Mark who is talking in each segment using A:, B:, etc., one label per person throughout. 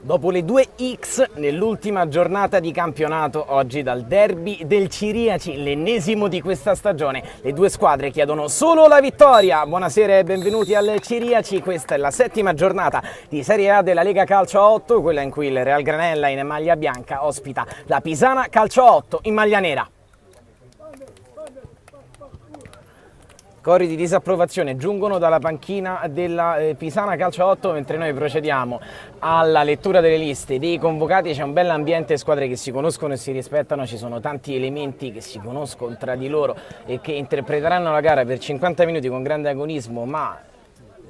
A: Dopo le 2x nell'ultima giornata di campionato, oggi dal derby del Ciriaci, l'ennesimo di questa stagione, le due squadre chiedono solo la vittoria. Buonasera e benvenuti al Ciriaci, questa è la settima giornata di Serie A della Lega Calcio a 8, quella in cui il Real Granella in maglia bianca ospita la Pisana Calcio a 8 in maglia nera. Cori di disapprovazione giungono dalla panchina della Pisana Calcio 8 mentre noi procediamo alla lettura delle liste dei convocati. C'è un bel ambiente, squadre che si conoscono e si rispettano, ci sono tanti elementi che si conoscono tra di loro e che interpreteranno la gara per 50 minuti con grande agonismo, ma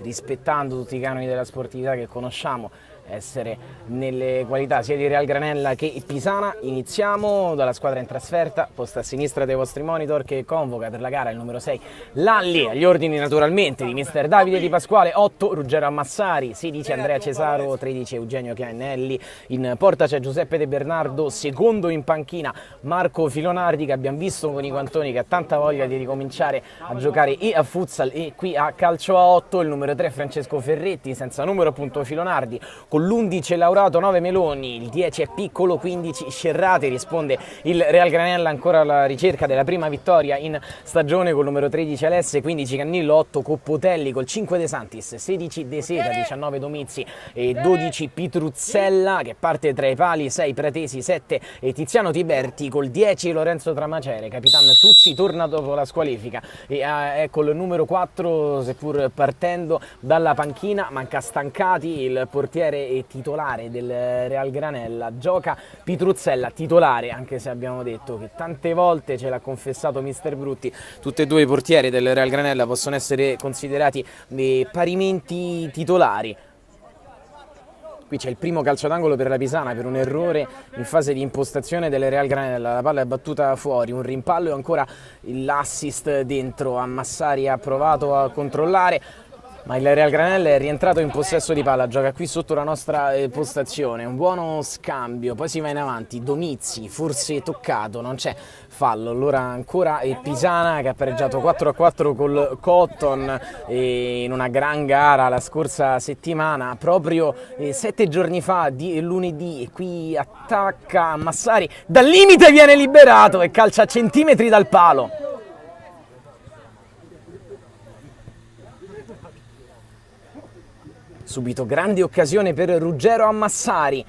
A: rispettando tutti i canoni della sportività che conosciamo essere nelle qualità sia di Real Granella che Pisana. Iniziamo dalla squadra in trasferta, posta a sinistra dei vostri monitor, che convoca per la gara il numero 6 Lalli, agli ordini naturalmente di mister Davide Di Pasquale, 8 Ruggero Ammassari, 16 Andrea Cesaro, 13 Eugenio Chiannelli, in porta c'è Giuseppe De Bernardo, secondo in panchina Marco Filonardi, che abbiamo visto con i Guantoni che ha tanta voglia di ricominciare a giocare e a futsal e qui a calcio a 8, il numero 3 Francesco Ferretti, senza numero appunto Filonardi, con l'11 Laurato, 9 Meloni, il 10 è Piccolo, 15 Scerrati, risponde il Real Granella ancora alla ricerca della prima vittoria in stagione col numero 13 Alesse, 15 Cannillo, 8 Coppotelli, col 5 De Santis, 16 De Seta, 19 Domizi e 12 Pitruzzella che parte tra i pali, 6 Pratesi, 7 Tiziano Tiberti, col 10 Lorenzo Tramacere, capitano Tuzzi torna dopo la squalifica e è col numero 4, seppur partendo dalla panchina, manca Stancati, il portiere e titolare del Real Granella, gioca Pitruzzella titolare, anche se abbiamo detto che tante volte, ce l'ha confessato mister Brutti, tutti e due i portieri del Real Granella possono essere considerati parimenti titolari. Qui c'è il primo calcio d'angolo per la Pisana per un errore in fase di impostazione del Real Granella, la palla è battuta fuori, un rimpallo e ancora l'assist dentro. Ammassari ha provato a controllare, ma il Real Granella è rientrato in possesso di palla, gioca qui sotto la nostra postazione, un buono scambio, poi si va in avanti, Domizzi forse toccato, non c'è fallo, allora ancora Pisana che ha pareggiato 4-4 col Cotton in una gran gara la scorsa settimana, proprio 7 giorni fa, di lunedì, e qui attacca Massari, dal limite viene liberato e calcia a centimetri dal palo. Subito grande occasione per Ruggero Ammassari,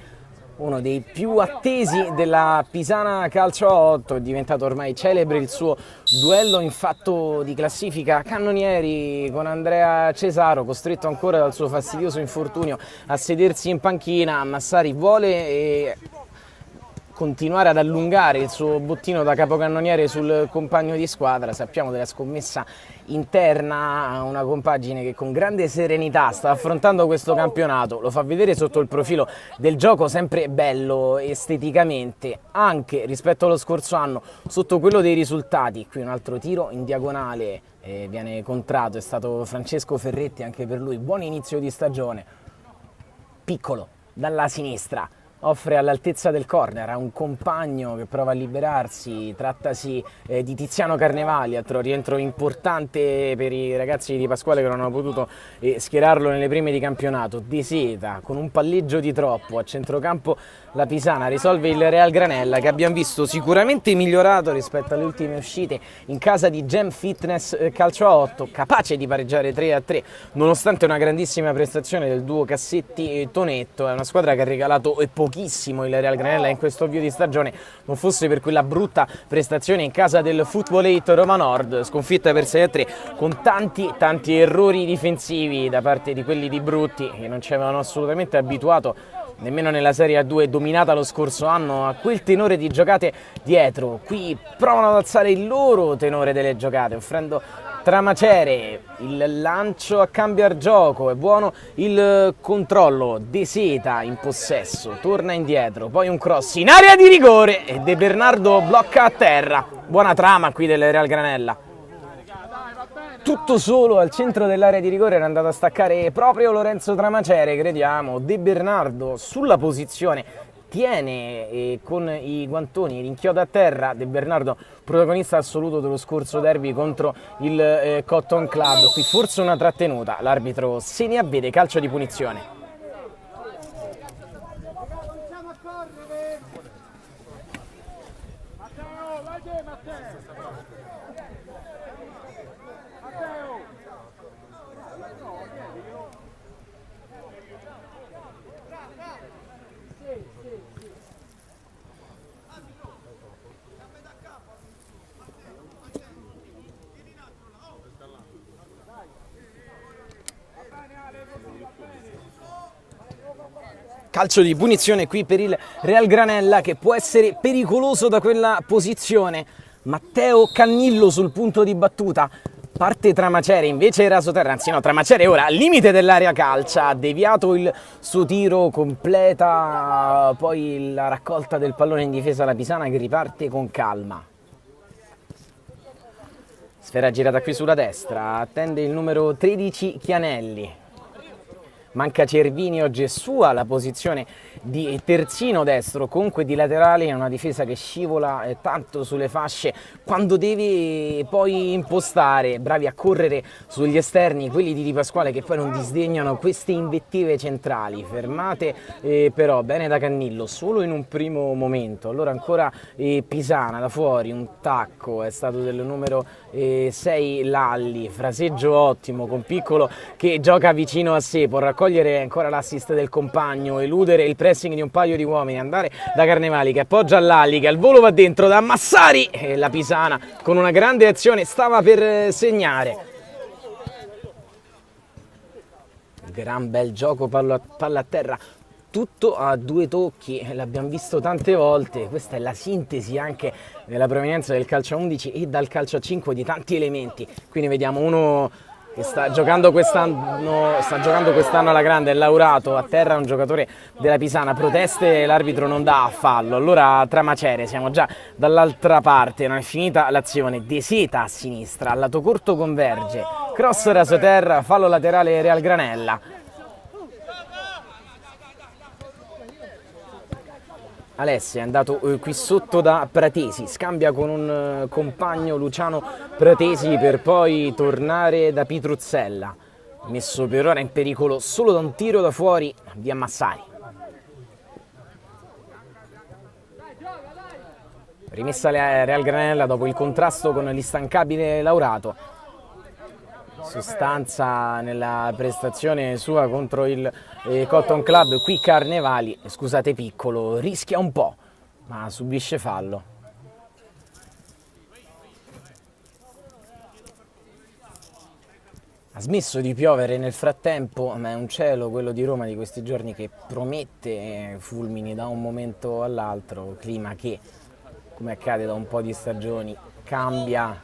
A: uno dei più attesi della Pisana Calcio a 8, è diventato ormai celebre il suo duello in fatto di classifica cannonieri con Andrea Cesaro, costretto ancora dal suo fastidioso infortunio a sedersi in panchina. Ammassari vuole continuare ad allungare il suo bottino da capocannoniere sul compagno di squadra. Sappiamo della scommessa interna, una compagine che con grande serenità sta affrontando questo campionato, lo fa vedere sotto il profilo del gioco sempre bello esteticamente, anche rispetto allo scorso anno sotto quello dei risultati. Qui un altro tiro in diagonale viene contratto, è stato Francesco Ferretti, anche per lui buon inizio di stagione. Piccolo dalla sinistra offre all'altezza del corner a un compagno che prova a liberarsi, trattasi di Tiziano Carnevali, altro rientro importante per i ragazzi di Pasquale che non hanno potuto schierarlo nelle prime di campionato. De Seta con un palleggio di troppo a centrocampo, la Pisana risolve il Real Granella, che abbiamo visto sicuramente migliorato rispetto alle ultime uscite in casa di Gem Fitness Calcio a 8, capace di pareggiare 3-3 nonostante una grandissima prestazione del duo Cassetti e Tonetto. È una squadra che ha regalato pochissimo il Real Granella in questo avvio di stagione, non fosse per quella brutta prestazione in casa del Football 8 Roma Nord, sconfitta per 6-3 con tanti errori difensivi da parte di quelli di Brutti, che non ci avevano assolutamente abituato nemmeno nella Serie A2 dominata lo scorso anno a quel tenore di giocate dietro. Qui provano ad alzare il loro tenore delle giocate, offrendo Tramacere, il lancio a cambiare gioco, è buono il controllo, De Seta in possesso, torna indietro, poi un cross in area di rigore e De Bernardo blocca a terra. Buona trama qui del Real Granella. tutto solo al centro dell'area di rigore, era andato a staccare proprio Lorenzo Tramacere, crediamo. De Bernardo sulla posizione, tiene con i guantoni, rinchioda a terra. De Bernardo, protagonista assoluto dello scorso derby contro il Cotton Club. Qui forse una trattenuta, l'arbitro se ne avvede, calcio di punizione. Calcio di punizione qui per il Real Granella, che può essere pericoloso da quella posizione. Matteo Cannillo sul punto di battuta, parte Tramacere, invece Rasoterra, anzi no, Tramacere ora al limite dell'area calcia, ha deviato il suo tiro, completa poi la raccolta del pallone in difesa la Pisana, che riparte con calma. Sfera girata qui sulla destra, attende il numero 13 Chianelli. Manca Cervini, oggi è sua la posizione di terzino destro, comunque di laterale, in una difesa che scivola tanto sulle fasce quando deve poi impostare. Bravi a correre sugli esterni quelli di Di Pasquale, che poi non disdegnano queste invettive centrali. Fermate però bene da Cannillo, solo in un primo momento. Allora ancora Pisana da fuori, un tacco è stato del numero 6 Lalli, fraseggio ottimo con Piccolo che gioca vicino a sé, può raccogliere ancora l'assist del compagno, eludere il pressing di un paio di uomini, andare da Carnevali che appoggia Lalli, che al volo va dentro da Massari, e la Pisana con una grande azione stava per segnare. Gran bel gioco, palla a terra, tutto a due tocchi, l'abbiamo visto tante volte. Questa è la sintesi anche della provenienza del calcio a 11 e dal calcio a 5 di tanti elementi. Quindi vediamo uno che sta giocando quest'anno alla grande, è Laurato, a terra un giocatore della Pisana, proteste, l'arbitro non dà fallo. Allora Tramacere, siamo già dall'altra parte, non è finita l'azione, De Seta a sinistra, al lato corto converge, cross rasoterra, fallo laterale Real Granella. Alessia è andato qui sotto da Pratesi, scambia con un compagno Luciano Pratesi per poi tornare da Pitruzzella, messo per ora in pericolo solo da un tiro da fuori via Massari. Rimessa la Real Granella dopo il contrasto con l'instancabile Laurato. Sostanza nella prestazione sua contro il Cotton Club. Qui Carnevali, scusate Piccolo, rischia un po', ma subisce fallo. Ha smesso di piovere nel frattempo, ma è un cielo, quello di Roma di questi giorni, che promette fulmini da un momento all'altro, clima che, come accade da un po' di stagioni, cambia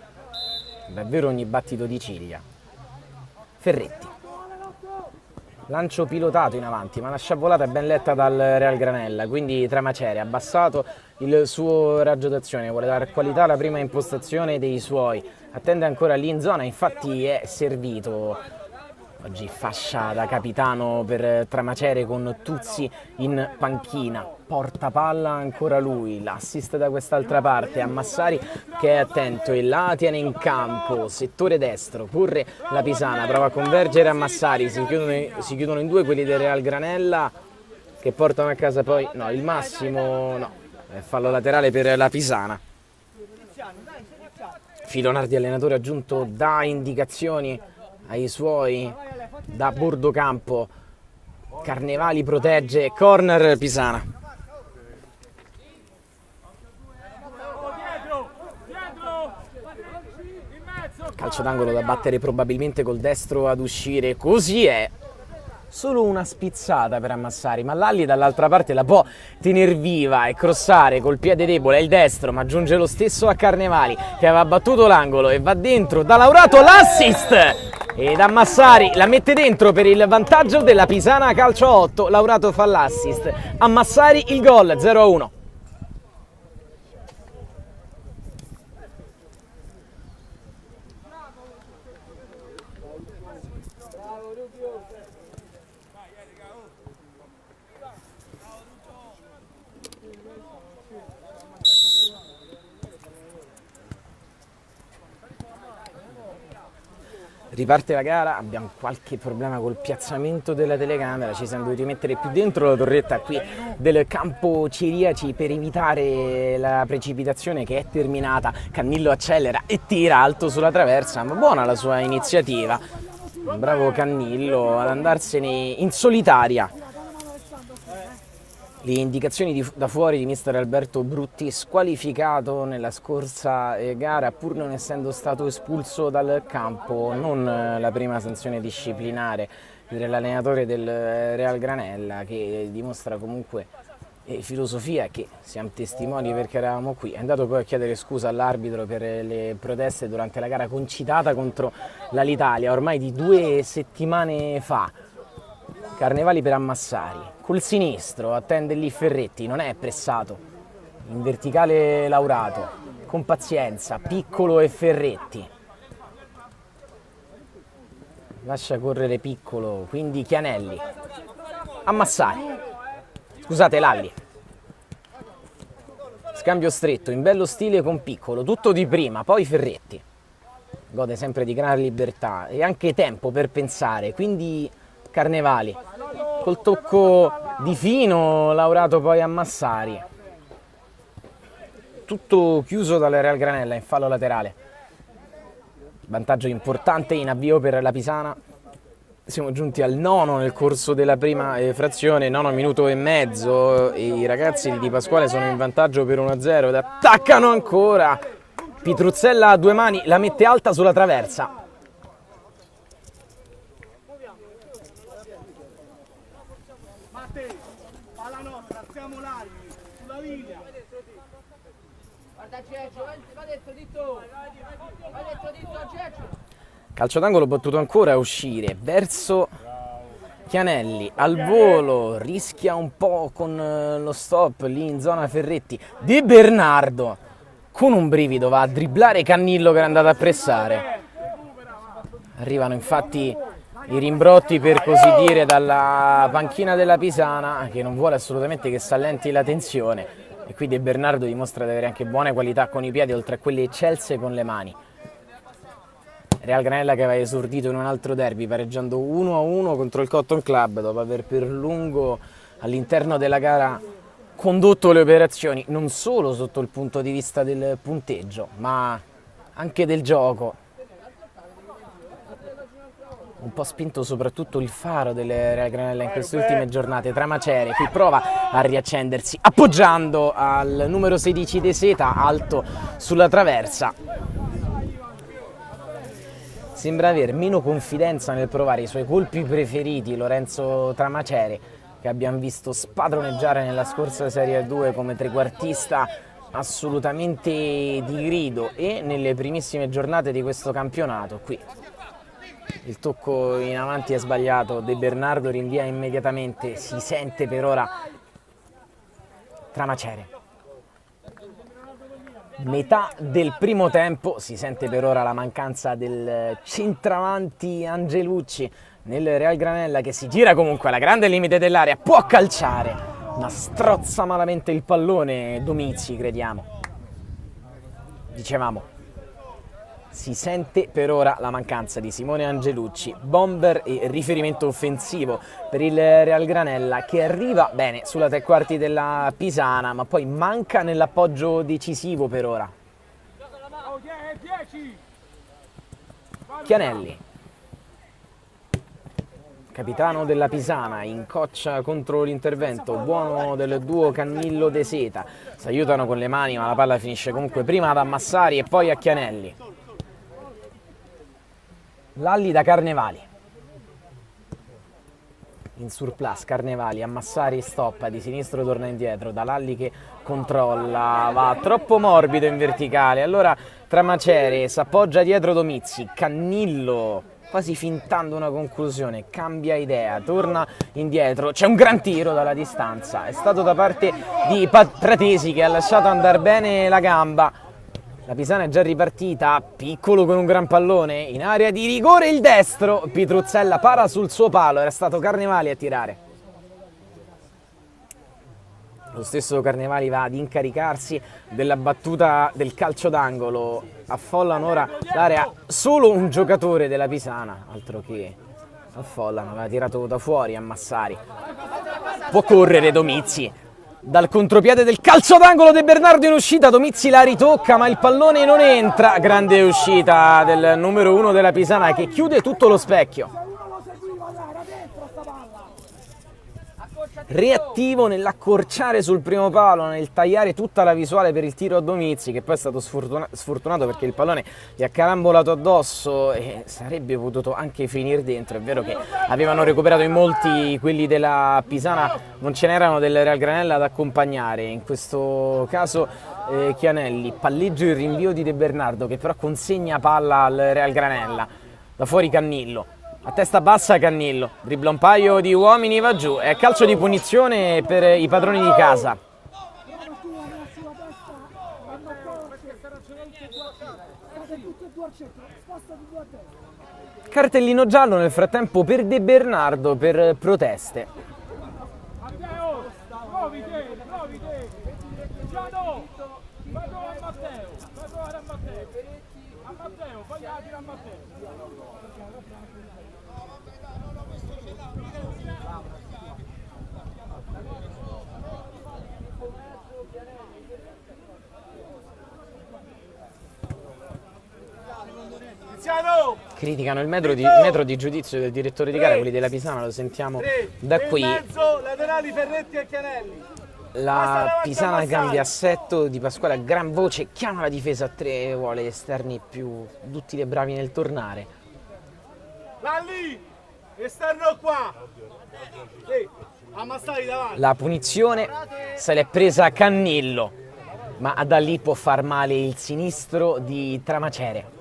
A: davvero ogni battito di ciglia. Ferretti, lancio pilotato in avanti, ma la sciabolata è ben letta dal Real Granella, quindi Tramacere ha abbassato il suo raggio d'azione, vuole dare qualità alla prima impostazione dei suoi, attende ancora lì in zona, infatti è servito. Oggi fascia da capitano per Tramacere con Tuzzi in panchina, porta palla ancora lui, l'assist da quest'altra parte a Massari che è attento e la tiene in campo, settore destro, corre la Pisana, prova a convergere a Massari, si chiudono in due quelli del Real Granella che portano a casa poi, no, il massimo no, fallo laterale per la Pisana. Filonardi, allenatore aggiunto, dà indicazioni ai suoi da bordo campo. Carnevali protegge, corner Pisana. Calcio d'angolo da battere probabilmente col destro ad uscire, così è. Solo una spizzata per Ammassari, ma Lalli dall'altra parte la può tener viva e crossare col piede debole, è il destro, ma giunge lo stesso a Carnevali che aveva battuto l'angolo e va dentro da Laurato, l'assist! Ed Ammassari la mette dentro per il vantaggio della Pisana calcio a 8, Laurato fa l'assist, Ammassari il gol, 0-1. Riparte la gara, abbiamo qualche problema col piazzamento della telecamera, ci siamo dovuti mettere più dentro la torretta qui del campo Ciriaci per evitare la precipitazione che è terminata. Cannillo accelera e tira alto sulla traversa, ma buona la sua iniziativa. Bravo Cannillo ad andarsene in solitaria. Le indicazioni da fuori di mister Alberto Brutti, squalificato nella scorsa gara pur non essendo stato espulso dal campo, non la prima sanzione disciplinare per l'allenatore del Real Granella, che dimostra comunque filosofia, che siamo testimoni perché eravamo qui. È andato poi a chiedere scusa all'arbitro per le proteste durante la gara concitata contro l'Alitalia ormai di 2 settimane fa. Carnevali per Ammassari, col sinistro attende lì Ferretti, non è pressato, in verticale Laurato, con pazienza, Piccolo e Ferretti. Lascia correre Piccolo, quindi Chianelli, Ammassari, scusate Lalli. Scambio stretto, in bello stile con Piccolo, tutto di prima, poi Ferretti. Gode sempre di gran libertà e anche tempo per pensare, quindi Carnevali. Col tocco di fino, Laurato poi Ammassari. Tutto chiuso dal Real Granella in fallo laterale. Vantaggio importante in avvio per la Pisana. Siamo giunti al 9 nel corso della prima frazione, 9 minuto e mezzo. E i ragazzi di Di Pasquale sono in vantaggio per 1-0 ed attaccano ancora. Pitruzzella a 2 mani, la mette alta sulla traversa.
B: Alla nostra, siamo larghi, sulla linea. Guarda Ceccio, va detto Ditto. Va detto Ditto Ceccio.
A: Calcio d'angolo battuto ancora a uscire verso Chianelli, al volo, rischia un po' con lo stop lì in zona Ferretti. De Bernardo con un brivido va a dribblare Cannillo che era andato a pressare. Arrivano infatti i rimbrotti, per così dire, dalla panchina della Pisana, che non vuole assolutamente che s'allenti la tensione, e qui De Bernardo dimostra di avere anche buone qualità con i piedi, oltre a quelle eccelse con le mani. Real Granella che aveva esordito in un altro derby pareggiando 1-1 contro il Cotton Club dopo aver per lungo all'interno della gara condotto le operazioni non solo sotto il punto di vista del punteggio ma anche del gioco. Un po' spinto soprattutto il faro del Real Granella in queste ultime giornate, Tramacere, qui prova a riaccendersi appoggiando al numero 16 De Seta, alto sulla traversa. Sembra aver meno confidenza nel provare i suoi colpi preferiti Lorenzo Tramacere, che abbiamo visto spadroneggiare nella scorsa Serie 2 come trequartista assolutamente di grido, e nelle primissime giornate di questo campionato. Qui il tocco in avanti è sbagliato, De Bernardo rinvia immediatamente, si sente per ora Tramacere. Metà del primo tempo, si sente per ora la mancanza del centravanti Angelucci nel Real Granella, che si gira comunque alla grande limite dell'area, può calciare, ma strozza malamente il pallone Domizzi, crediamo. Dicevamo, si sente per ora la mancanza di Simone Angelucci, bomber e riferimento offensivo per il Real Granella, che arriva bene sulla tre quarti della Pisana, ma poi manca nell'appoggio decisivo per ora. Chianelli, capitano della Pisana, incoccia contro l'intervento buono del duo Cannillo-De Seta. Si aiutano con le mani, ma la palla finisce comunque prima ad Ammassari e poi a Chianelli. Lalli da Carnevali, in surplus Carnevali, Ammassari stoppa, di sinistro torna indietro, da Lalli che controlla, va troppo morbido in verticale, allora Tramacere s'appoggia dietro Domizzi, Cannillo quasi fintando una conclusione, cambia idea, torna indietro, c'è un gran tiro dalla distanza, è stato da parte di Pratesi che ha lasciato andare bene la gamba. La Pisana è già ripartita, Piccolo con un gran pallone, in area di rigore il destro, Pitruzzella para sul suo palo, era stato Carnevali a tirare. Lo stesso Carnevali va ad incaricarsi della battuta del calcio d'angolo. Affollano ora l'area solo un giocatore della Pisana, altro che affollano, aveva tirato da fuori a Massari. Può correre Domizzi. Dal contropiede del calcio d'angolo De Bernardo in uscita, Domizzi la ritocca ma il pallone non entra. Grande uscita del numero 1 della Pisana che chiude tutto lo specchio. Reattivo nell'accorciare sul primo palo, nel tagliare tutta la visuale per il tiro a Domizzi, che poi è stato sfortunato perché il pallone gli ha carambolato addosso e sarebbe potuto anche finire dentro. È vero che avevano recuperato in molti quelli della Pisana, non ce n'erano del Real Granella ad accompagnare. In questo caso Chianelli palleggia il rinvio di De Bernardo, che però consegna palla al Real Granella. Da fuori Cannillo. A testa bassa Cannillo, dribbla un paio di uomini, va giù, è calcio di punizione per i padroni di casa. Cartellino giallo nel frattempo per De Bernardo per proteste. Criticano il metro di giudizio del direttore di gara, quelli della Pisana, lo sentiamo da qui.
B: Laterali Ferretti e Chianelli.
A: La Pisana cambia assetto, Di Pasquale a gran voce chiama la difesa a 3, vuole esterni più duttili e bravi nel tornare.
B: Va lì, esterno qua. Sì, Ammassari davanti.
A: La punizione se l'è presa Cannillo, ma da lì può far male il sinistro di Tramacere.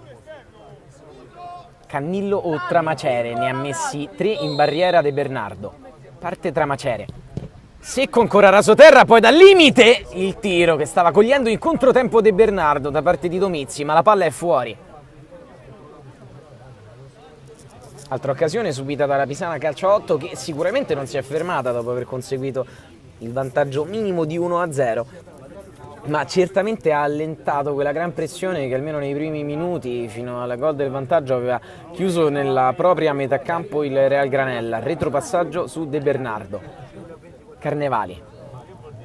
A: Cannillo o Tramacere, ne ha messi 3 in barriera De Bernardo. Parte Tramacere. Secco ancora rasoterra, poi dal limite il tiro che stava cogliendo in controtempo De Bernardo da parte di Domizzi, ma la palla è fuori. Altra occasione subita dalla Pisana calcio 8 che sicuramente non si è fermata dopo aver conseguito il vantaggio minimo di 1-0. Ma certamente ha allentato quella gran pressione che almeno nei primi minuti fino al gol del vantaggio aveva chiuso nella propria metà campo il Real Granella. Retropassaggio su De Bernardo. Carnevali.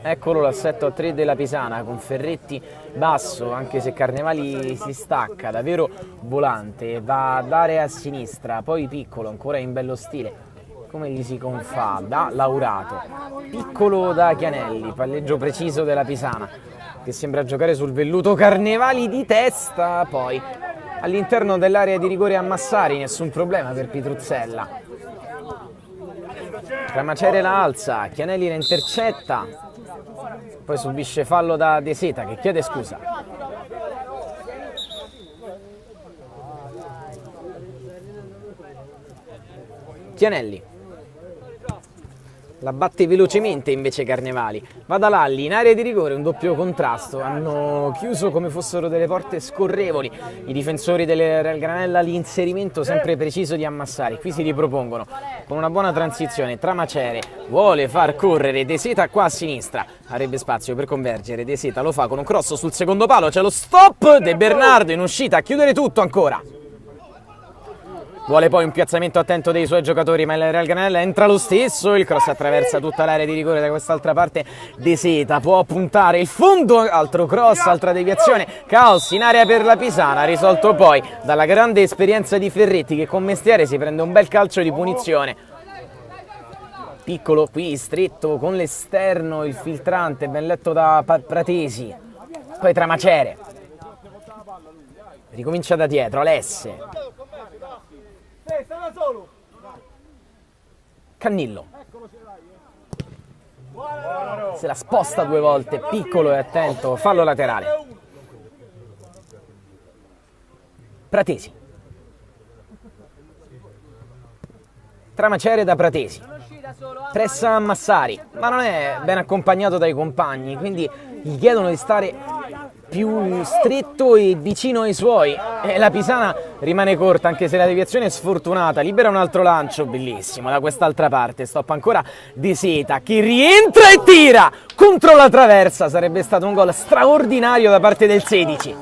A: Eccolo l'assetto a 3 della Pisana con Ferretti basso, anche se Carnevali si stacca, davvero volante, va a dare a sinistra, poi Piccolo ancora in bello stile. Come gli si confà da Laurato. Piccolo da Chianelli, palleggio preciso della Pisana che sembra giocare sul velluto. Carnevali di testa, poi all'interno dell'area di rigore a Massari, nessun problema per Pitruzzella. Tramacere la alza, Chianelli la intercetta, poi subisce fallo da De Seta che chiede scusa. Chianelli la batte velocemente invece Carnevali, va da Lalli in area di rigore, un doppio contrasto, hanno chiuso come fossero delle porte scorrevoli i difensori del Real Granella, l'inserimento sempre preciso di Ammassari. Qui si ripropongono con una buona transizione, Tramacere vuole far correre De Seta qua a sinistra, avrebbe spazio per convergere, De Seta lo fa con un cross sul secondo palo, c'è lo stop, De Bernardo in uscita a chiudere tutto ancora. Vuole poi un piazzamento attento dei suoi giocatori, ma il Real Granella entra lo stesso, il cross attraversa tutta l'area di rigore da quest'altra parte. De Seta può puntare il fondo, altro cross, altra deviazione, caos in area per la Pisana, risolto poi dalla grande esperienza di Ferretti che con mestiere si prende un bel calcio di punizione. Piccolo qui, stretto con l'esterno, il filtrante, ben letto da Pratesi, poi Tramacere. Ricomincia da dietro, Alesse. Cannillo se la sposta 2 volte, Piccolo è attento, fallo laterale. Pratesi, Tramacere da Pratesi, pressa Massari, ma non è ben accompagnato dai compagni, quindi gli chiedono di stare più stretto e vicino ai suoi, e la Pisana rimane corta, anche se la deviazione è sfortunata. Libera un altro lancio bellissimo da quest'altra parte, stoppa ancora De Seta che rientra e tira contro la traversa. Sarebbe stato un gol straordinario da parte del 16,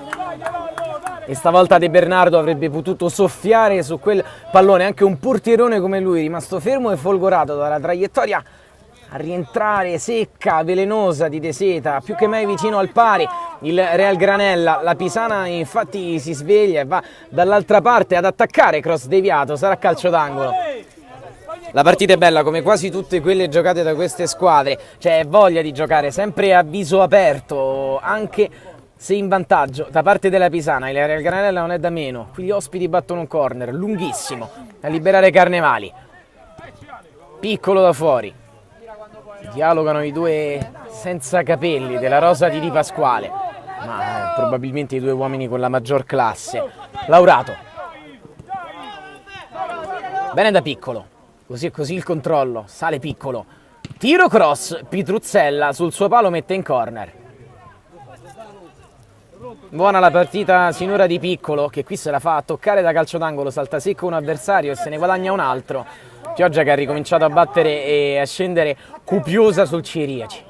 A: e stavolta De Bernardo avrebbe potuto soffiare su quel pallone. Anche un portierone come lui, rimasto fermo e folgorato dalla traiettoria a rientrare secca, velenosa di De Seta, più che mai vicino al pari il Real Granella. La Pisana infatti si sveglia e va dall'altra parte ad attaccare, cross deviato, sarà calcio d'angolo. La partita è bella come quasi tutte quelle giocate da queste squadre, c'è voglia di giocare sempre a viso aperto, anche se in vantaggio da parte della Pisana. Il Real Granella non è da meno, qui gli ospiti battono un corner lunghissimo a liberare Carnevali, piccolo da fuori. Dialogano i due senza capelli della rosa di Di Pasquale, ma probabilmente i due uomini con la maggior classe. Laurato, bene da Piccolo, così e così il controllo, sale Piccolo, tiro cross, Pitruzzella sul suo palo mette in corner. Buona la partita sinora di Piccolo, che qui se la fa a toccare da calcio d'angolo, salta secco un avversario e se ne guadagna un altro. Chioggia che ha ricominciato a battere e a scendere copiosa sul Ciriaci.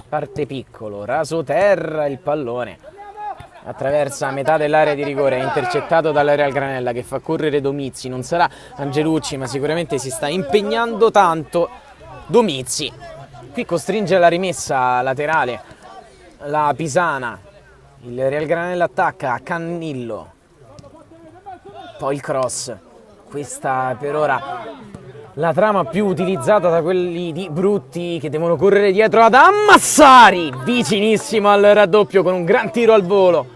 A: Parte Piccolo, raso terra il pallone, attraversa metà dell'area di rigore, è intercettato dalla Real Granella che fa correre Domizzi. Non sarà Angelucci, ma sicuramente si sta impegnando tanto Domizzi. Qui costringe la rimessa laterale la Pisana, il Real Granella attacca a Cannillo, poi il cross. Questa per ora la trama più utilizzata da quelli di Brutti, che devono correre dietro ad Ammassari, vicinissimo al raddoppio con un gran tiro al volo.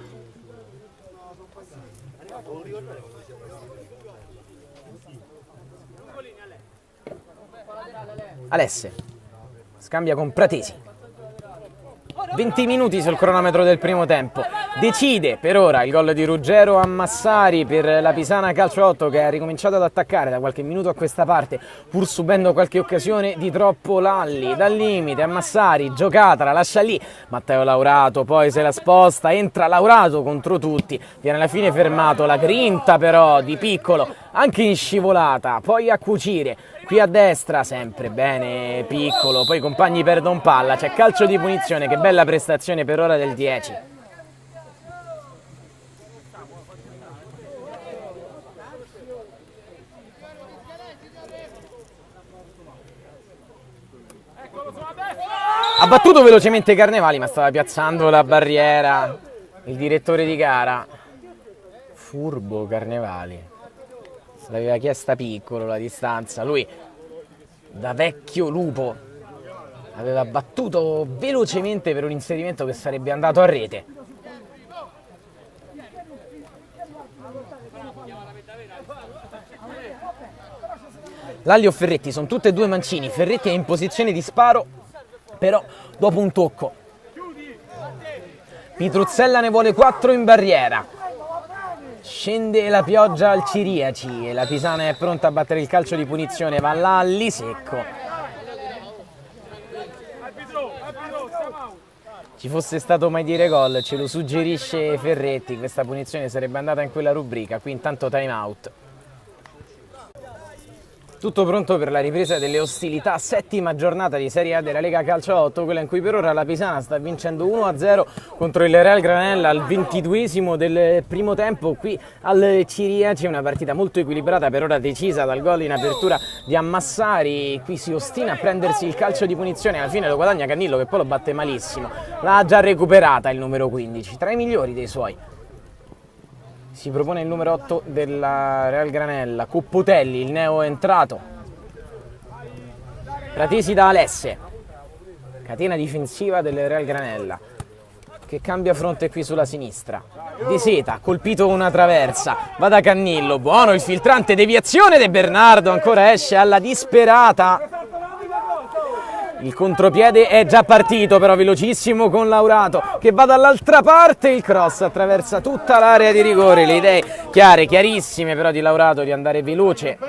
A: Alesse scambia con Pratesi. 20 minuti sul cronometro del primo tempo. Decide per ora il gol di Ruggero Ammassari per la Pisana Calcio 8, che ha ricominciato ad attaccare da qualche minuto a questa parte, pur subendo qualche occasione di troppo. Lalli dal limite, Ammassari, giocata, la lascia lì Matteo Laurato, poi se la sposta, entra Laurato contro tutti, viene alla fine fermato, la grinta però di Piccolo, anche in scivolata, poi a cucire. Qui a destra sempre bene Piccolo, poi i compagni perdono palla, c'è calcio di punizione. Che bella prestazione per ora del 10. Ha battuto velocemente Carnevali, ma stava piazzando la barriera il direttore di gara. Furbo Carnevali. L'aveva chiesta Piccolo la distanza, lui da vecchio lupo aveva battuto velocemente per un inserimento che sarebbe andato a rete. Lalli o Ferretti, sono tutte e due mancini. Ferretti è in posizione di sparo, però dopo un tocco. Pitruzzella ne vuole 4 in barriera. Scende la pioggia al Ciriaci e la Pisana è pronta a battere il calcio di punizione. Va Lalli secco. Ci fosse stato mai dire gol, ce lo suggerisce Ferretti. Questa punizione sarebbe andata in quella rubrica. Qui intanto time out. Tutto pronto per la ripresa delle ostilità, 7ª giornata di Serie A della Lega Calcio 8, quella in cui per ora la Pisana sta vincendo 1-0 contro il Real Granella al 22esimo del primo tempo. Qui al Ciriaci una partita molto equilibrata, per ora decisa dal gol in apertura di Ammassari. Qui si ostina a prendersi il calcio di punizione, alla fine lo guadagna Cannillo, che poi lo batte malissimo. L'ha già recuperata il numero 15, tra i migliori dei suoi. Si propone il numero 8 della Real Granella, Cupputelli, il neo entrato. Pratesi da Alesse. Catena difensiva del Real Granella, che cambia fronte qui sulla sinistra. De Seta, colpito una traversa, va da Cannillo, buono il filtrante, deviazione De Bernardo, ancora esce alla disperata. Il contropiede è già partito, però velocissimo con Laurato che va dall'altra parte, il cross attraversa tutta l'area di rigore. Le idee chiare, chiarissime però di Laurato di andare veloce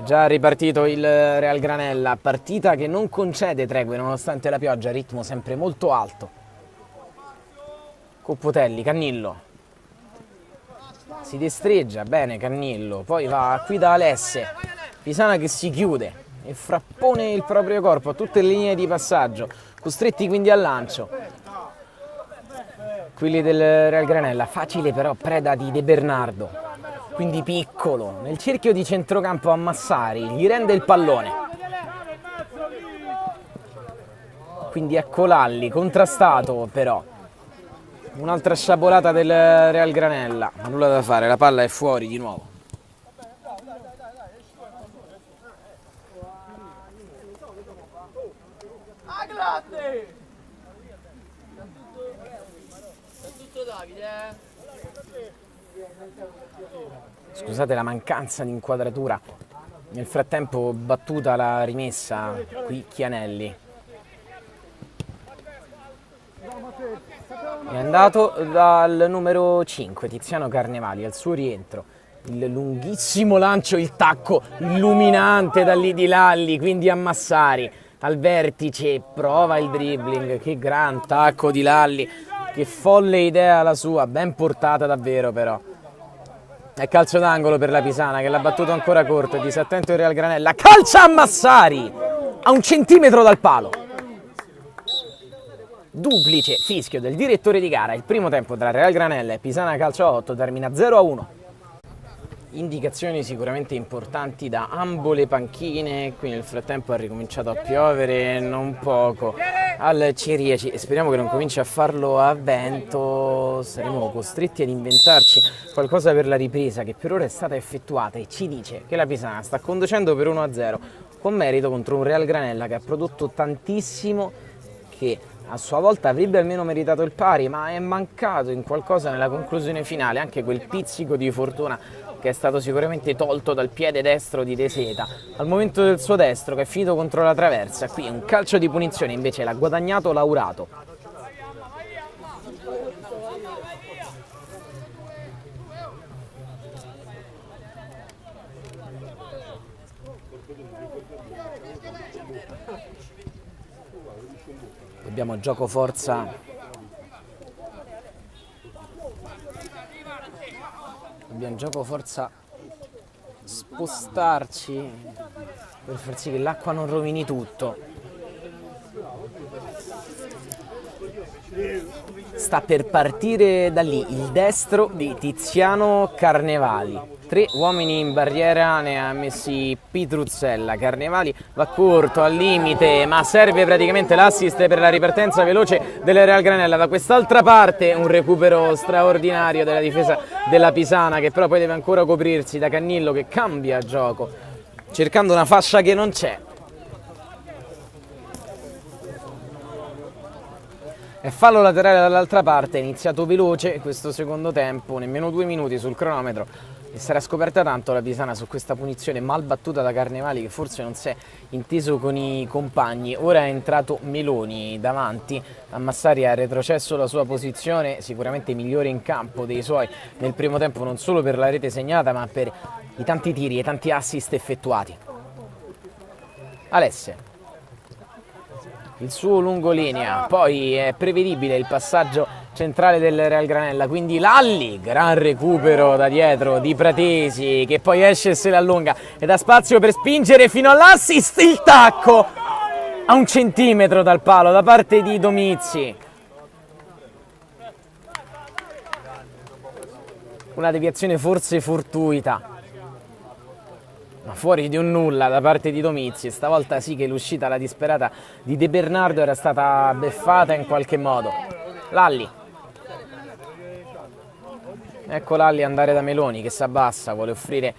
A: Già ripartito il Real Granella, partita che non concede tregue nonostante la pioggia, ritmo sempre molto alto. Coppotelli, Cannillo, si destreggia, bene Cannillo, poi va qui da Alesse, Pisana che si chiude e frappone il proprio corpo a tutte le linee di passaggio, costretti quindi al lancio. Quelli del Real Granella, facile però preda di De Bernardo, quindi piccolo, nel cerchio di centrocampo a Massari, gli rende il pallone. Quindi ecco Lalli, contrastato però. Un'altra sciabolata del Real Granella, ma nulla da fare, la palla è fuori di nuovo. Scusate la mancanza di inquadratura, nel frattempo battuta la rimessa qui Chianelli. È andato dal numero 5 Tiziano Carnevali al suo rientro. Il lunghissimo lancio, il tacco illuminante da lì di Lalli, quindi a Massari. Al vertice, prova il dribbling, che gran tacco di Lalli, che folle idea la sua, ben portata davvero però. È calcio d'angolo per la Pisana che l'ha battuto ancora corto, è disattento il Real Granella, calcia a Massari, a 1 centimetro dal palo. Duplice fischio del direttore di gara, il primo tempo tra Real Granella e Pisana Calcio 8 termina 0-1. Indicazioni sicuramente importanti da ambo le panchine, qui nel frattempo ha ricominciato a piovere non poco al Ciriaci, speriamo che non cominci a farlo a vento, saremo costretti ad inventarci qualcosa per la ripresa che per ora è stata effettuata e ci dice che la Pisana sta conducendo per 1-0 con merito contro un Real Granella che ha prodotto tantissimo, che a sua volta avrebbe almeno meritato il pari, ma è mancato in qualcosa nella conclusione finale, anche quel pizzico di fortuna che è stato sicuramente tolto dal piede destro di De Seta al momento del suo destro che è finito contro la traversa. Qui un calcio di punizione invece l'ha guadagnato Laurato. Abbiamo gioco forza. Dobbiamo gioco forza spostarci per far sì che l'acqua non rovini tutto. Sta per partire da lì il destro di Tiziano Carnevali. 3 uomini in barriera, ne ha messi Pitruzzella. Carnevali va corto, al limite, ma serve praticamente l'assist per la ripartenza veloce del Real Granella. Da quest'altra parte un recupero straordinario della difesa della Pisana, che però poi deve ancora coprirsi da Cannillo, che cambia gioco cercando una fascia che non c'è. E fallo laterale dall'altra parte, è iniziato veloce questo secondo tempo, nemmeno 2 minuti sul cronometro. E sarà scoperta tanto la Pisana su questa punizione mal battuta da Carnevali, che forse non si è inteso con i compagni. Ora è entrato Meloni davanti a Massari, ha retrocesso la sua posizione, sicuramente migliore in campo dei suoi nel primo tempo, non solo per la rete segnata ma per i tanti tiri e i tanti assist effettuati. Alesse, il suo lungolinea, poi è prevedibile il passaggio centrale del Real Granella, quindi Lalli, gran recupero da dietro di Pratesi che poi esce e se la allunga ed ha spazio per spingere fino all'assist, il tacco a 1 centimetro dal palo da parte di Domizzi. Una deviazione forse fortuita, ma fuori di un nulla da parte di Domizzi. Stavolta sì che l'uscita alla disperata di De Bernardo era stata beffata in qualche modo. Lalli, ecco Lalli andare da Meloni che si abbassa, vuole offrire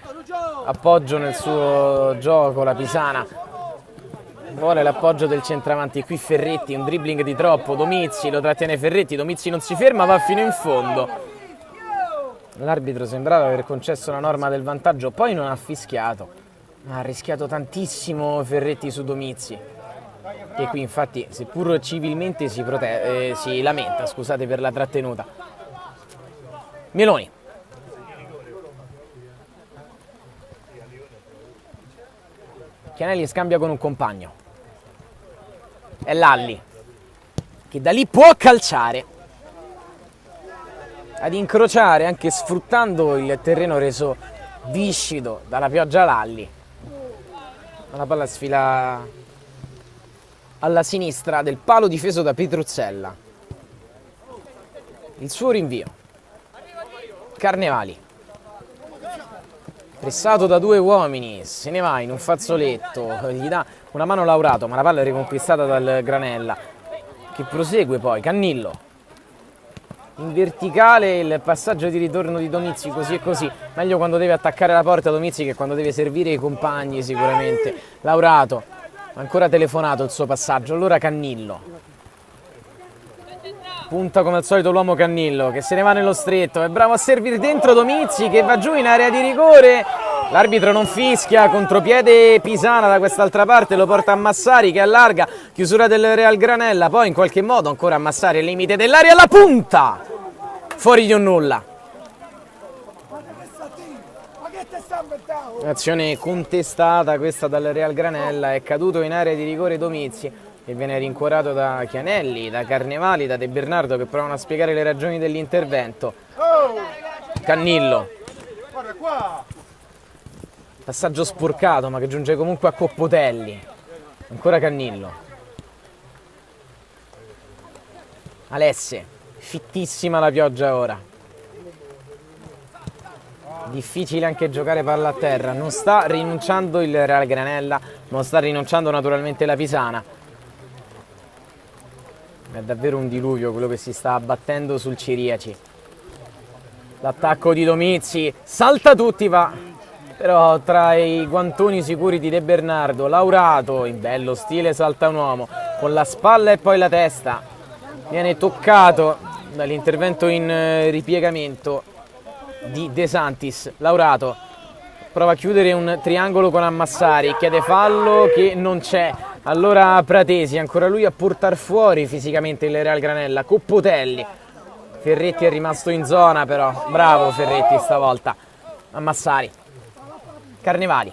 A: appoggio nel suo gioco. La Pisana vuole l'appoggio del centravanti, qui Ferretti, un dribbling di troppo, Domizzi lo trattiene Ferretti, Domizzi non si ferma, va fino in fondo. L'arbitro sembrava aver concesso la norma del vantaggio, poi non ha fischiato, ha rischiato tantissimo Ferretti su Domizzi, che qui infatti seppur civilmente si lamenta, scusate per la trattenuta. Meloni, Chianelli scambia con un compagno. È Lalli, che da lì può calciare. Ad incrociare, anche sfruttando il terreno reso viscido dalla pioggia, Lalli. La palla sfila alla sinistra del palo difeso da Petruzzella. Il suo rinvio. Carnevali. Pressato da due uomini, se ne va in un fazzoletto, gli dà una mano Laurato, ma la palla è riconquistata dal Granella, che prosegue poi. Cannillo. In verticale il passaggio di ritorno di Domizzi, così e così. Meglio quando deve attaccare la porta Domizzi che quando deve servire i compagni sicuramente. Laurato, ancora telefonato il suo passaggio, allora Cannillo. Punta come al solito l'uomo Cannillo che se ne va nello stretto, è bravo a servire dentro Domizzi che va giù in area di rigore. L'arbitro non fischia, contropiede Pisana da quest'altra parte, lo porta a Massari che allarga, chiusura del Real Granella, poi in qualche modo ancora a Massari al limite dell'area, alla punta! Fuori di un nulla. Azione contestata questa dal Real Granella, è caduto in area di rigore Domizzi che viene rincuorato da Chianelli, da Carnevali, da De Bernardo che provano a spiegare le ragioni dell'intervento. Cannillo. Passaggio sporcato ma che giunge comunque a Coppotelli. Ancora Cannillo. Alesse. Fittissima la pioggia ora. Difficile anche giocare palla a terra. Non sta rinunciando il Real Granella, non sta rinunciando naturalmente la Pisana. È davvero un diluvio quello che si sta abbattendo sul Ciriaci. L'attacco di Domizzi, salta tutti, va. Però tra i guantoni sicuri di De Bernardo, Laurato, in bello stile salta un uomo, con la spalla e poi la testa. Viene toccato dall'intervento in ripiegamento di De Santis. Laurato prova a chiudere un triangolo con Ammassari, chiede fallo che non c'è. Allora Pratesi, ancora lui a portar fuori fisicamente il Real Granella. Coppotelli. Ferretti è rimasto in zona però, bravo Ferretti stavolta. Ammassari. Carnevali.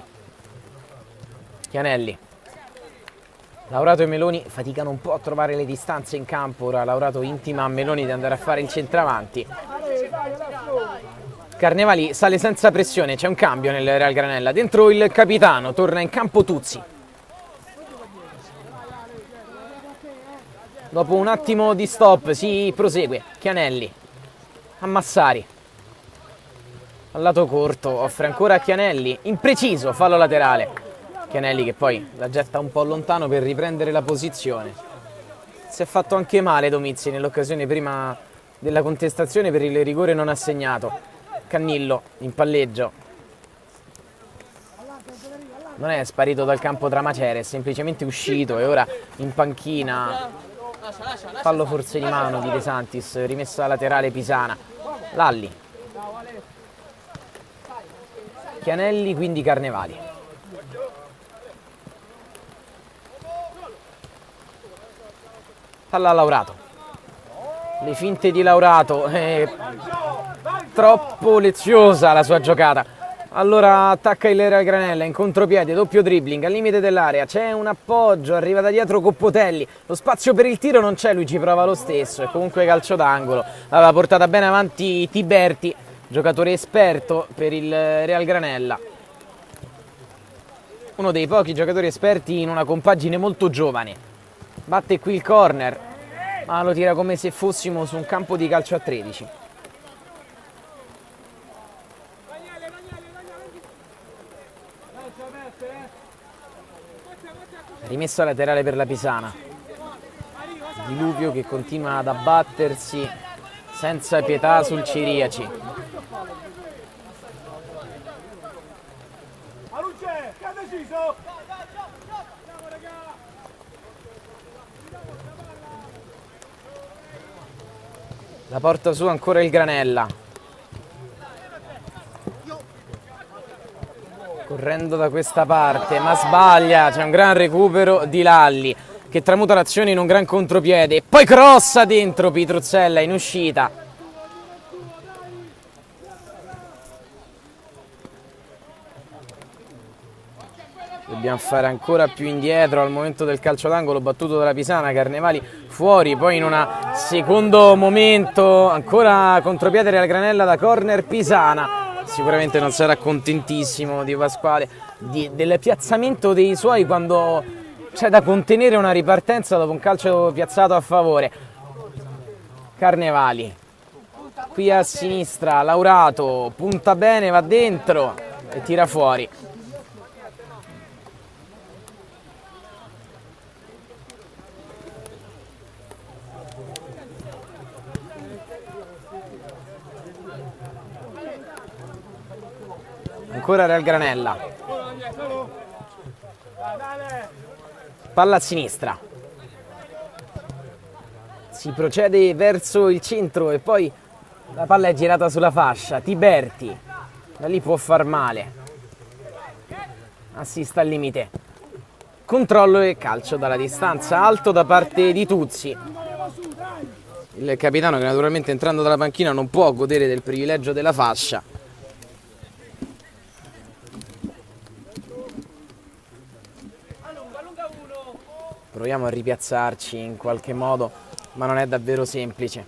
A: Chianelli. Laurato e Meloni faticano un po' a trovare le distanze in campo. Ora Laurato intima a Meloni di andare a fare il centravanti. Carnevali sale senza pressione, c'è un cambio nel Real Granella. Dentro il capitano, torna in campo Tuzzi. Dopo un attimo di stop si prosegue. Chianelli. Ammassari. Al lato corto, offre ancora a Chianelli. Impreciso, fallo laterale. Chianelli che poi la getta un po' lontano per riprendere la posizione. Si è fatto anche male Domizzi nell'occasione prima della contestazione per il rigore non assegnato. Cannillo in palleggio. Non è sparito dal campo Tramacere, è semplicemente uscito e ora in panchina. Fallo forse di mano di De Santis, rimessa laterale Pisana. Lalli. Chianelli, quindi Carnevali. Palla a Laurato. Le finte di Laurato. Troppo leziosa la sua giocata. Allora attacca il Real Granella in contropiede, doppio dribbling al limite dell'area, c'è un appoggio, arriva da dietro Coppotelli, lo spazio per il tiro non c'è, lui ci prova lo stesso, è comunque calcio d'angolo, aveva portata bene avanti Tiberti, giocatore esperto per il Real Granella, uno dei pochi giocatori esperti in una compagine molto giovane. Batte qui il corner, ma lo tira come se fossimo su un campo di calcio a 13. Rimessa laterale per la Pisana. Diluvio che continua ad abbattersi senza pietà sul Ciriaci. La porta su ancora il Granella. Correndo da questa parte, ma sbaglia, c'è un gran recupero di Lalli che tramuta l'azione in un gran contropiede e poi crossa dentro Petruzzella in uscita. Dobbiamo fare ancora più indietro al momento del calcio d'angolo battuto dalla Pisana, Carnevali fuori, poi in un secondo momento ancora contropiede Real Granella da corner Pisana. Sicuramente non sarà contentissimo Di Pasquale del piazzamento dei suoi quando c'è da contenere una ripartenza dopo un calcio piazzato a favore. Carnevali qui a sinistra, Laurato punta bene, va dentro e tira fuori. Ancora Real Granella, palla a sinistra, si procede verso il centro e poi la palla è girata sulla fascia. Tiberti, da lì può far male, assist al limite, controllo e calcio dalla distanza, alto da parte di Tuzzi. Il capitano, che naturalmente entrando dalla panchina non può godere del privilegio della fascia. Proviamo a ripiazzarci in qualche modo, ma non è davvero semplice.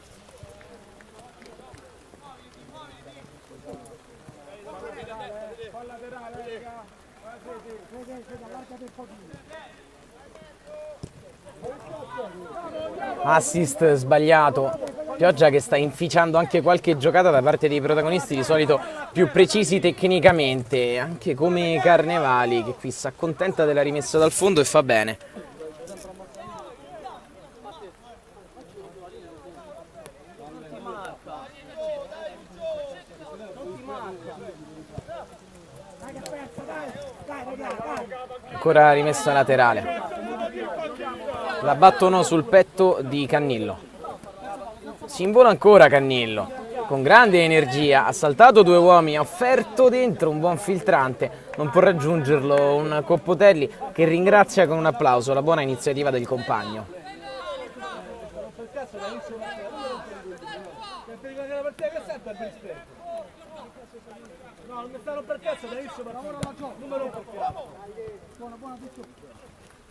A: Assist sbagliato. Pioggia che sta inficiando anche qualche giocata da parte dei protagonisti di solito più precisi tecnicamente, anche come Carnevali, che qui si accontenta della rimessa dal fondo e fa bene. Ancora rimessa laterale, la battono sul petto di Cannillo, si invola ancora Cannillo con grande energia, ha saltato due uomini, ha offerto dentro un buon filtrante, non può raggiungerlo un Coppotelli che ringrazia con un applauso la buona iniziativa del compagno.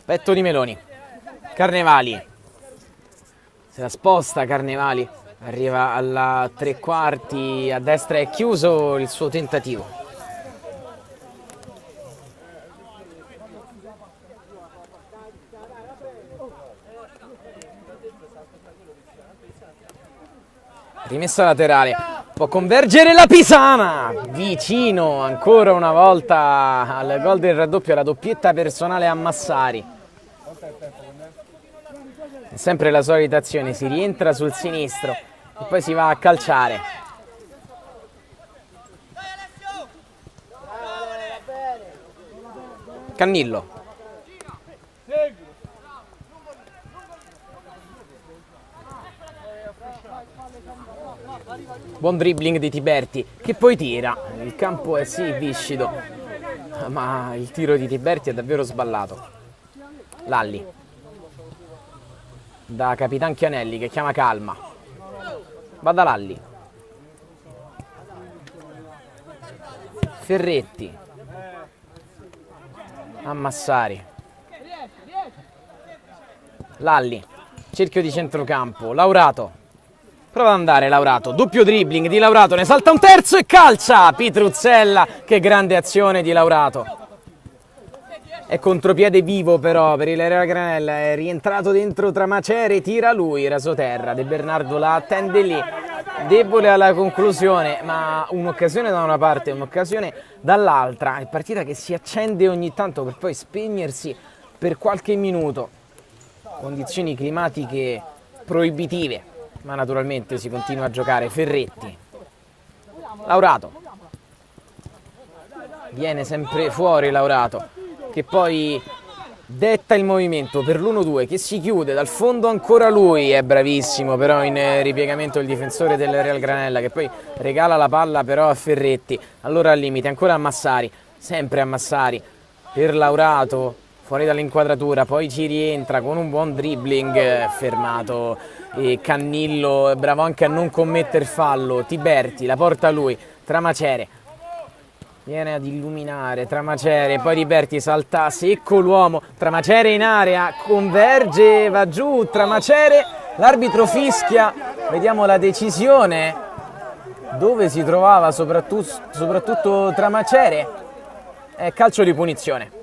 A: Petto di Meloni, Carnevali, se la sposta Carnevali, arriva alla tre quarti, a destra è chiuso il suo tentativo. Rimessa laterale, può convergere la Pisana, vicino ancora una volta al gol del raddoppio, la doppietta personale a Massari. È sempre la solita azione, si rientra sul sinistro e poi si va a calciare. Cannillo. Buon dribbling di Tiberti che poi tira, il campo è sì viscido, ma il tiro di Tiberti è davvero sballato. Lalli, da Capitan Chianelli che chiama calma, va da Lalli, Ferretti, a Massari, Lalli, cerchio di centrocampo, Laurato. Prova ad andare Laurato, doppio dribbling di Laurato, ne salta un terzo e calcia! Pitruzzella, che grande azione di Laurato. È contropiede vivo però per il Real Granella, è rientrato dentro Tramacere, tira lui, rasoterra, De Bernardo la attende lì, debole alla conclusione, ma un'occasione da una parte, un'occasione dall'altra, è partita che si accende ogni tanto per poi spegnersi per qualche minuto. Condizioni climatiche proibitive. Ma naturalmente si continua a giocare. Ferretti, Laurato, viene sempre fuori Laurato che poi detta il movimento per l'1-2 che si chiude dal fondo, ancora lui è bravissimo però in ripiegamento il difensore del Real Granella che poi regala la palla però a Ferretti, allora al limite ancora a Massari, sempre a Massari per Laurato, fuori dall'inquadratura, poi ci rientra con un buon dribbling, fermato e Cannillo è bravo anche a non commettere fallo. Tiberti la porta a lui, Tramacere, viene ad illuminare Tramacere, poi Liberti salta secco l'uomo, Tramacere in area, converge, va giù Tramacere, l'arbitro fischia, vediamo la decisione, dove si trovava soprattutto Tramacere, è calcio di punizione.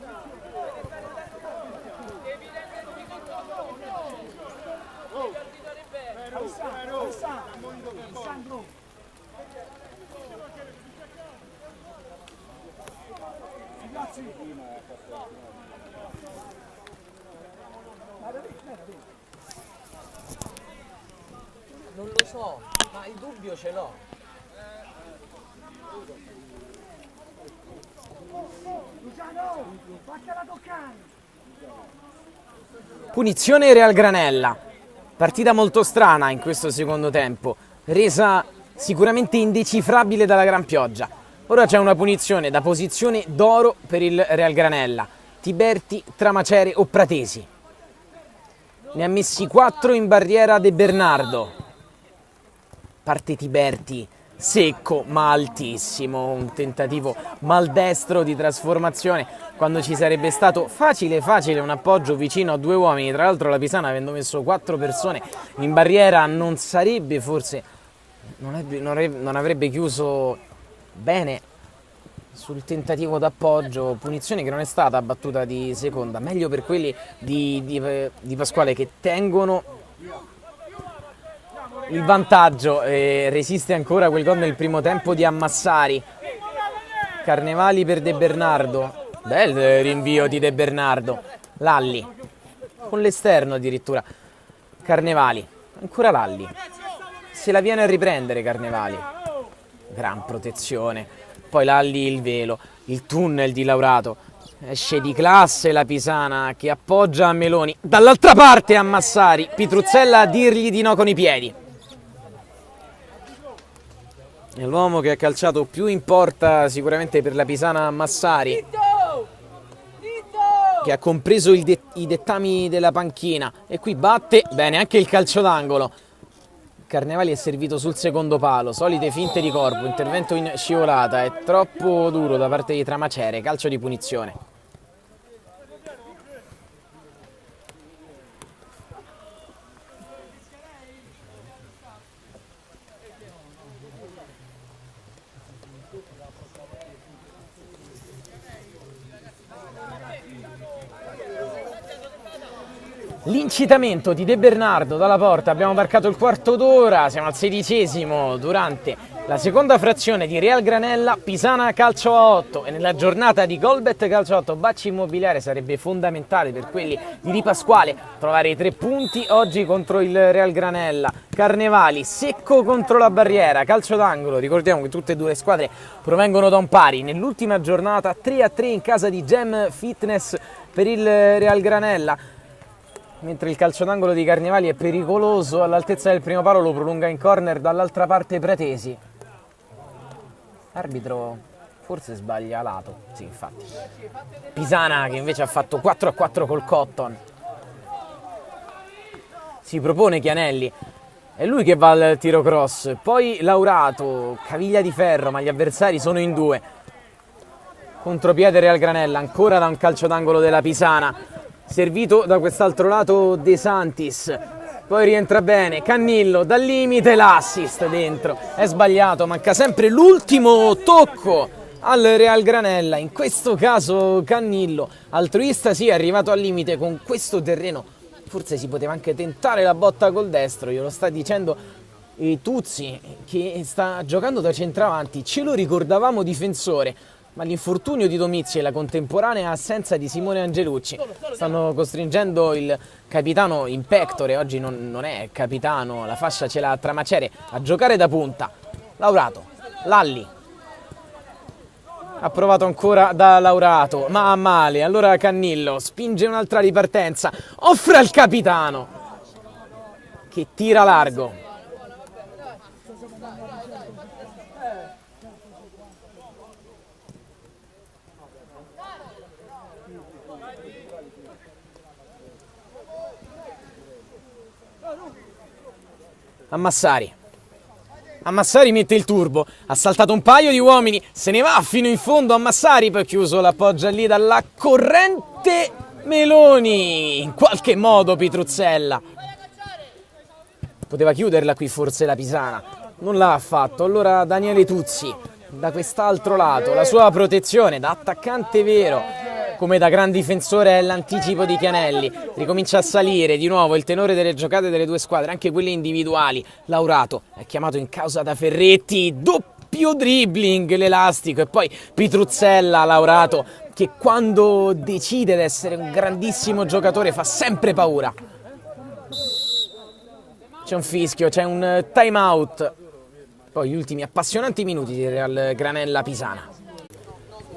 A: Non lo so, ma il dubbio ce l'ho. Punizione Real Granella. Partita molto strana in questo secondo tempo, resa sicuramente indecifrabile dalla gran pioggia. Ora c'è una punizione da posizione d'oro per il Real Granella. Tiberti, Tramacere o Pratesi. Ne ha messi 4 in barriera De Bernardo. Parte Tiberti, secco ma altissimo, un tentativo maldestro di trasformazione quando ci sarebbe stato facile un appoggio vicino a 2 uomini. Tra l'altro la Pisana, avendo messo 4 persone in barriera, non sarebbe forse, non avrebbe chiuso bene sul tentativo d'appoggio. Punizione che non è stata battuta di seconda, meglio per quelli di Pasquale, che tengono il vantaggio. Resiste ancora quel gol nel primo tempo di Ammassari. Carnevali per De Bernardo, bel rinvio di De Bernardo, Lalli con l'esterno addirittura. Carnevali, ancora Lalli, se la viene a riprendere Carnevali, gran protezione, poi Lalli il velo, il tunnel di Laurato, esce di classe la Pisana che appoggia a Meloni, dall'altra parte Ammassari, Pitruzzella a dirgli di no con i piedi. È l'uomo che ha calciato più in porta sicuramente per la Pisana, Massari, che ha compreso i dettami della panchina, e qui batte bene anche il calcio d'angolo. Carnevali è servito sul secondo palo, solite finte di corpo, intervento in scivolata, è troppo duro da parte di Tramacere, calcio di punizione. L'incitamento di De Bernardo dalla porta, abbiamo marcato il quarto d'ora, siamo al 16° durante la seconda frazione di Real Granella, Pisana calcio a 8, e nella giornata di Golbet calcio a 8 Bacci Immobiliare sarebbe fondamentale per quelli di Di Pasquale trovare i 3 punti oggi contro il Real Granella. Carnevali secco contro la barriera, calcio d'angolo, ricordiamo che tutte e 2 le squadre provengono da un pari. Nell'ultima giornata 3-3 in casa di Gem Fitness per il Real Granella, mentre il calcio d'angolo di Carnevali è pericoloso all'altezza del primo palo, lo prolunga in corner dall'altra parte Pratesi. L'arbitro forse sbaglia lato, sì infatti. Pisana che invece ha fatto 4-4 col Cotton. Si propone Chianelli, è lui che va al tiro cross, poi Laurato, caviglia di ferro, ma gli avversari sono in 2. Contropiede Real Granella, ancora da un calcio d'angolo della Pisana, servito da quest'altro lato De Santis, poi rientra bene Cannillo, dal limite l'assist dentro, è sbagliato, manca sempre l'ultimo tocco al Real Granella, in questo caso Cannillo, altruista sì, è arrivato al limite con questo terreno, forse si poteva anche tentare la botta col destro, glielo sta dicendo Tuzzi che sta giocando da centravanti, ce lo ricordavamo difensore, ma l'infortunio di Domizzi e la contemporanea assenza di Simone Angelucci stanno costringendo il capitano in pectore, oggi non è capitano, la fascia ce l'ha Tramacere, a giocare da punta. Laurato, Lalli, ha provato ancora da Laurato, ma a male, allora Cannillo spinge un'altra ripartenza, offre al capitano che tira largo. Ammassari, Massari mette il turbo, ha saltato un paio di uomini, se ne va fino in fondo a Massari, poi chiuso l'appoggia lì dalla corrente Meloni, in qualche modo Pitruzzella. Poteva chiuderla qui forse la Pisana, non l'ha fatto, allora Daniele Tuzzi da quest'altro lato, la sua protezione da attaccante vero, come da gran difensore è l'anticipo di Chianelli, ricomincia a salire di nuovo il tenore delle giocate delle due squadre, anche quelle individuali. Laurato è chiamato in causa da Ferretti, doppio dribbling, l'elastico, e poi Pitruzzella, Laurato, che quando decide di essere un grandissimo giocatore fa sempre paura. C'è un fischio, c'è un time out, poi gli ultimi appassionanti minuti di Real Granella Pisana.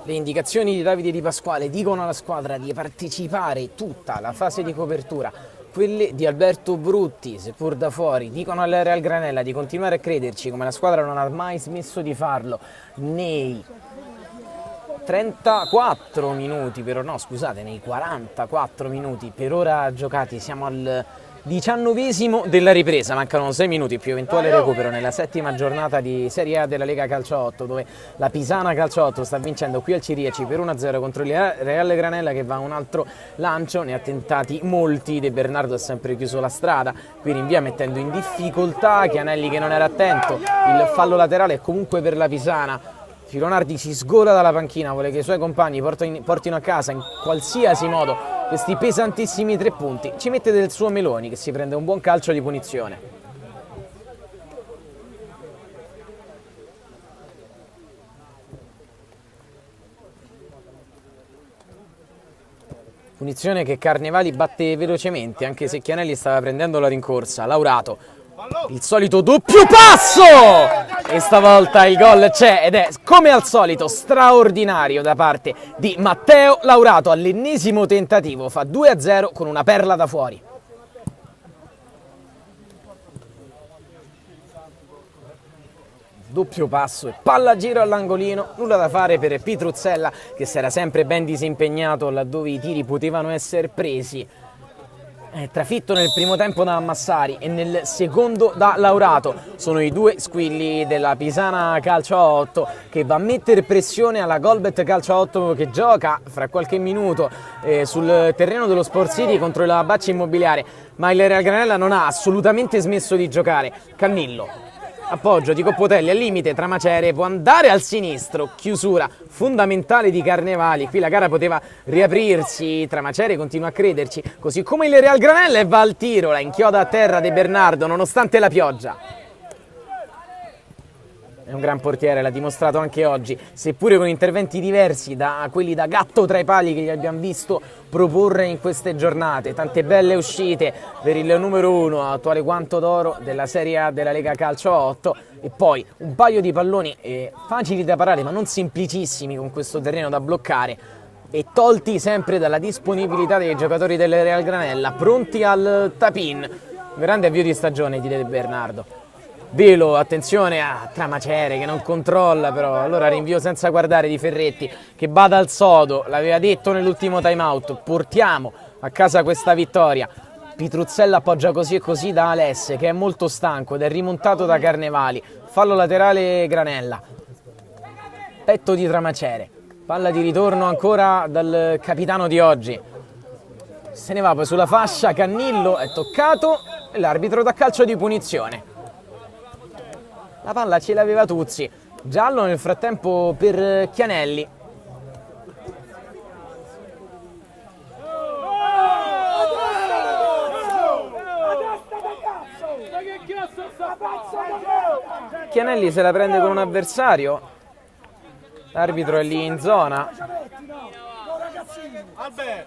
A: Le indicazioni di Davide Di Pasquale dicono alla squadra di partecipare tutta la fase di copertura. Quelle di Alberto Brutti, seppur da fuori, dicono al Real Granella di continuare a crederci, come la squadra non ha mai smesso di farlo nei 34 minuti, nei 44 minuti per ora giocati. Siamo al 19esimo della ripresa, mancano 6 minuti più eventuale recupero nella settima giornata di Serie A della Lega Calcio 8, dove la Pisana Calcio 8 sta vincendo qui al Ciriaci per 1-0 contro il Real Granella, che va a un altro lancio, ne ha tentati molti, De Bernardo ha sempre chiuso la strada, qui rinvia mettendo in difficoltà Chianelli che non era attento, il fallo laterale è comunque per la Pisana. Filonardi si sgola dalla panchina, vuole che i suoi compagni portino a casa in qualsiasi modo questi pesantissimi 3 punti. Ci mette del suo Meloni, che si prende un buon calcio di punizione. Punizione che Carnevali batte velocemente, anche se Chianelli stava prendendo la rincorsa. Laurato, il solito doppio passo! E stavolta il gol c'è ed è, come al solito, straordinario da parte di Matteo Laurato. All'ennesimo tentativo fa 2-0 con una perla da fuori. Doppio passo e palla a giro all'angolino, nulla da fare per Pitruzzella, che si era sempre ben disimpegnato laddove i tiri potevano essere presi. Trafitto nel primo tempo da Massari e nel secondo da Laurato. Sono i due squilli della Pisana Calcio 8 che va a mettere pressione alla Golbet Calcio 8, che gioca fra qualche minuto sul terreno dello Sport City contro la Bacci Immobiliare, ma il Real Granella non ha assolutamente smesso di giocare. Cannillo, appoggio di Coppotelli al limite, Tramacere può andare al sinistro, chiusura fondamentale di Carnevali. Qui la gara poteva riaprirsi, Tramacere continua a crederci, così come il Real Granella, e va al tiro, la inchioda a terra De Bernardo nonostante la pioggia. È un gran portiere, l'ha dimostrato anche oggi, seppure con interventi diversi da quelli da gatto tra i pali che gli abbiamo visto proporre in queste giornate. Tante belle uscite per il numero 1, attuale guanto d'oro della Serie A della Lega Calcio 8, e poi un paio di palloni facili da parare ma non semplicissimi con questo terreno da bloccare, e tolti sempre dalla disponibilità dei giocatori del Real Granella, pronti al tap-in. Grande avvio di stagione di De Bernardo. Velo, attenzione a Tramacere che non controlla, però allora rinvio senza guardare di Ferretti, che bada al sodo, l'aveva detto nell'ultimo time out, portiamo a casa questa vittoria. Pitruzzella appoggia così e così da Alesse, che è molto stanco ed è rimontato da Carnevali. Fallo laterale Granella, petto di Tramacere, palla di ritorno ancora dal capitano di oggi, se ne va poi sulla fascia Cannillo, è toccato e l'arbitro dà calcio di punizione. La palla ce l'aveva Tuzzi, giallo nel frattempo per Chianelli. Chianelli se la prende con un avversario, l'arbitro è lì in zona.
B: Albert,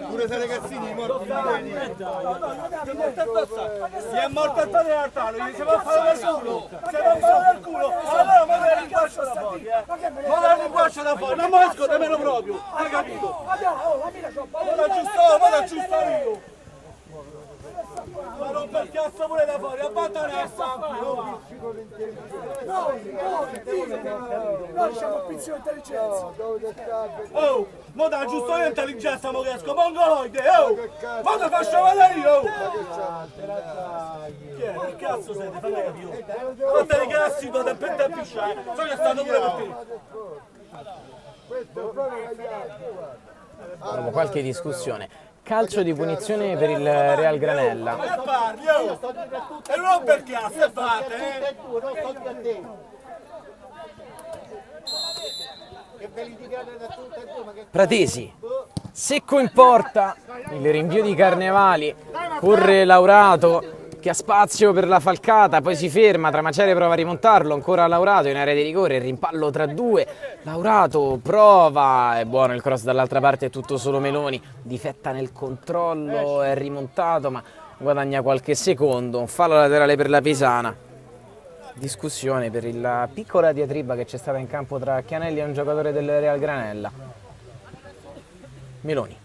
B: Pure se ragazzini morti gli è morto il padre Artano, gli si può fare del culo, se non fare del culo, allora ma me ringuaccio da fuori, ma la ringuaccio da fuori, non mi ascolta meno proprio, hai capito? Vado aggiustare io. Ma rompe il cazzo pure da fuori, abbattane a sangue.
C: Noi siamo pizzico intelligenza.
B: Oh, mo da giusto io intelligenza mo riesco, mongoloide, oh! Ma te faccio vedere io! Che cazzo siete? Fammi capire. Quante che la situazione è per te pisciare, so che stanno pure per te.
A: Abbiamo qualche discussione. Calcio di punizione per il Real Granella.
B: Ma che parli, oh! E non per cazzo, fate, eh!
A: Pratesi, secco in porta, il rinvio di Carnevali, corre Laurato che ha spazio per la falcata, poi si ferma, Tramaciare prova a rimontarlo, ancora Laurato in area di rigore, rimpallo tra due, Laurato prova, è buono il cross dall'altra parte, è tutto solo Meloni, difetta nel controllo, è rimontato ma guadagna qualche secondo, un fallo laterale per la Pisana. Discussione per la piccola diatriba che c'è stata in campo tra Chianelli e un giocatore del Real Granella. Meloni.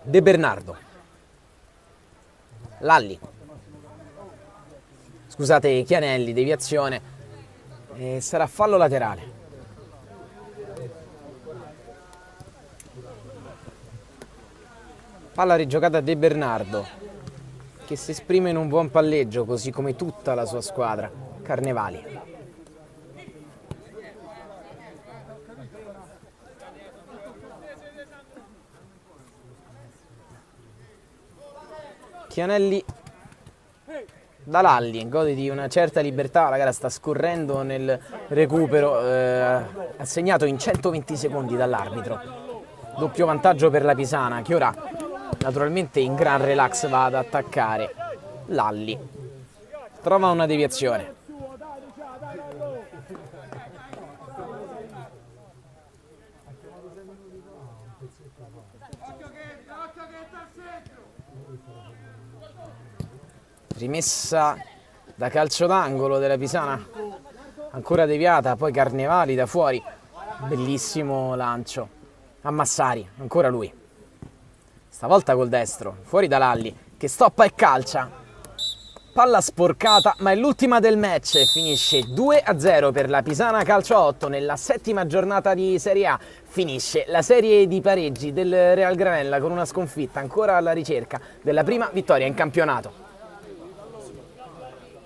A: De Bernardo. Lalli. Scusate, Chianelli, deviazione. Sarà fallo laterale. Palla rigiocata a De Bernardo, che si esprime in un buon palleggio, così come tutta la sua squadra. Carnevali. Chianelli da Lalli, gode di una certa libertà, la gara sta scorrendo nel recupero, assegnato in 120 secondi dall'arbitro. Doppio vantaggio per la Pisana, che ora naturalmente in gran relax va ad attaccare. Lalli trova una deviazione. Rimessa da calcio d'angolo della Pisana, ancora deviata, poi Carnevali da fuori, bellissimo lancio a Massari, ancora lui, stavolta col destro, fuori da Lalli che stoppa e calcia, palla sporcata ma è l'ultima del match, finisce 2-0 per la Pisana Calcio 8 nella settima giornata di Serie A, finisce la serie di pareggi del Real Granella con una sconfitta ancora alla ricerca della prima vittoria in campionato.